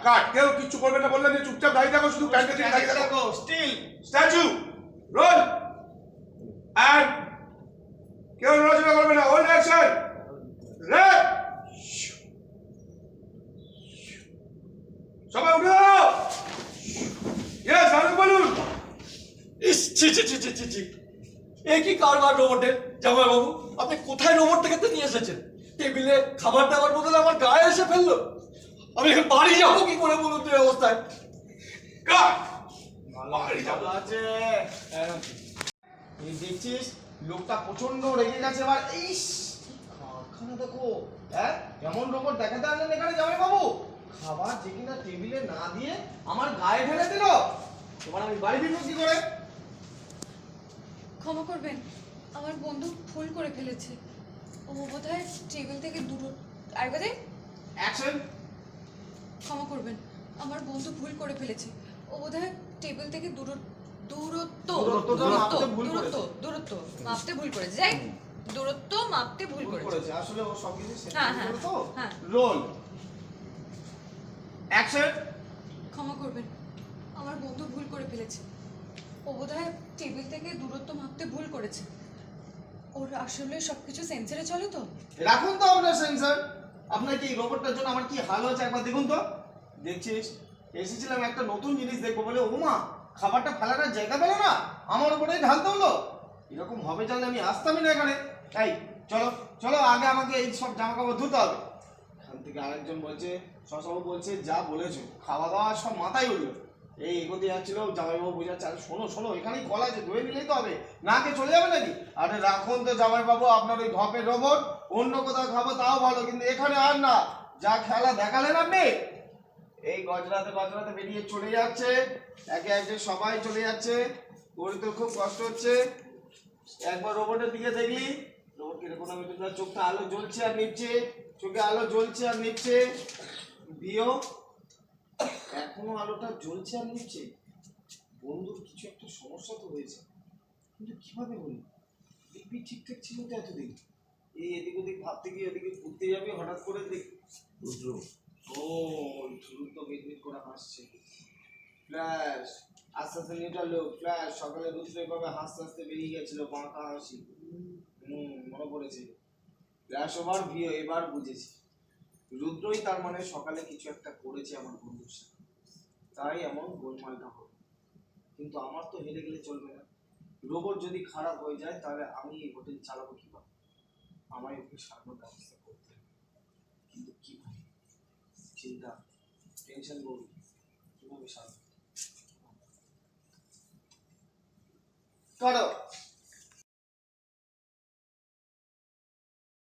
কাট, কেউ কিছু করবে না বললেন যে চুপচাপ দাঁড়িয়ে থাকো, শুধু প্যান্টে দিয়ে দাঁড়িয়ে থাকো। স্টিল স্ট্যাচু রোল এন্ড কেউ নড়াচড়া করবে না। Hold action red. সবাই উঠে দাঁড়াও। ইয়েস, আরো বলুন। ইস, ছি ছি ছি ছি ছি ছি, এ কি কারবার রোবটের? জামাইবাবু, আপনি কোথায় রোবট থেকে নিয়ে এসেছেন? টেবিলে খাবার দাবার বদলে আমার গায়ে এসে ফেললো। আমি এখন বাড়ি যাবো কি করে বলুন তো এই অবস্থায়? কাট। বাড়ি যাবো আছে। এই দেখছিস লোকটা প্রচন্ড রেগে গেছে এবার। ইস কারখানা দেখো, হ্যাঁ কেমন রোবট দেখাতে আনলেন এখানে জামাই বাবু। খাবার যে কিনা টেবিলে না দিয়ে আমার গায়ে ঢেলে দিল। তোমার আমি বাড়ি ফিরবো কি করে? ক্ষমা করবেন, আমার বন্ধু ভুল করে ফেলেছে। ও বোধহয় টেবিল থেকে দূর। আর বাদে অ্যাকশন। ক্ষমা করবেন, আমার বন্ধু ভুল করে ফেলেছে। ও বোধহয় টেবিল থেকে দূরত্ব মাপতে ভুল করেছে। যাই, দূরত্ব মাপতে ভুল করেছে। আসলে ও সব কিছু হ্যাঁ, হ্যাঁ, হ্যাঁ। Roll action. ক্ষমা করবেন, আমার বন্ধু ভুল করে ফেলেছে। ও বোধহয় টেবিল থেকে দূরত্ব মাপতে ভুল করেছে। ওর আসলে সবকিছু সেন্সরে চলে তো। রাখুন তো আপনার সেন্সর। আপনার কি রোবটটার জন্য আমার কি হাল হয়েছে একবার দেখুন তো। দেখছিস এসেছিলাম একটা নতুন জিনিস দেখবো বলে, ওমা খাবারটা ফেলার জায়গা পেল না, আমার উপরেই ঢালতে হলো। এরকম হবে জানলে আমি আসতামই না এখানে। তাই চলো চলো, আগে আমাকে এই সব জামা কাপড় ধুতে হবে। এখান থেকে আরেকজন বলছে, শশাবু বলছে যা বলেছো, খাওয়া দাওয়া সব মাথায় উঠলো। এই এগোতে যাচ্ছিল, জামাইবাবু বোঝাচ্ছে আরে শোনো শোনো, এখানেই কলা আছে, ধুয়ে নিলেই তো হবে, না কে চলে যাবে নাকি? আরে রাখুন তো জামাইবাবু আপনার ওই ধপের রোবট, অন্য কোথাও খাবো তাও ভালো, কিন্তু এখানে আর না। যা খেলা দেখালেন আপনি। এই গজরাতে বেরিয়ে চলে যাচ্ছে, একে একে সবাই চলে যাচ্ছে। ওর তো খুব কষ্ট হচ্ছে। একবার রোবটের দিকে দেখলি, রোবট কিরকম আমি তো, চোখটা আলো জ্বলছে আর নিচ্ছে, চোখে আলো জ্বলছে আর নিচ্ছে। দিও এখনো আলোটা জ্বলছে আর নিচ্ছে। বন্ধুর কিছু একটা সমস্যা তো হয়েছে, কিন্তু কিভাবে হলো? দিব্যি ঠিকঠাক ছিল তো এতদিন। এই এদিক ওদিক ভাবতে গিয়ে এদিকে ঘুরতে যাবে, হঠাৎ করে দেখ রুদ্র। ও ধ্রুব তো মিটমিট করে হাসছে। ফ্ল্যাশ আস্তে আস্তে নিউট্রাল লোক। ফ্ল্যাশ সকালে রুদ্র এভাবে হাসতে হাসতে বেরিয়ে গেছিল, বাঁকা হাসি। মনে পড়েছে। ফ্ল্যাশ ওভার ভিও, এবার বুঝেছি রুদ্রই তার মানে সকালে কিছু একটা করেছে আমার বন্ধুর সাথে, তাই এমন গোলমালটা হবে। কিন্তু আমার তো হেরে গেলে চলবে না। রোবট যদি খারাপ হয়ে যায় তাহলে আমি এই হোটেল চালাবো কিভাবে? আমায় ওকে সারানোর ব্যবস্থা করতে হবে, কিন্তু কিভাবে? চিন্তা, টেনশন করবো, কিভাবে সারাবো?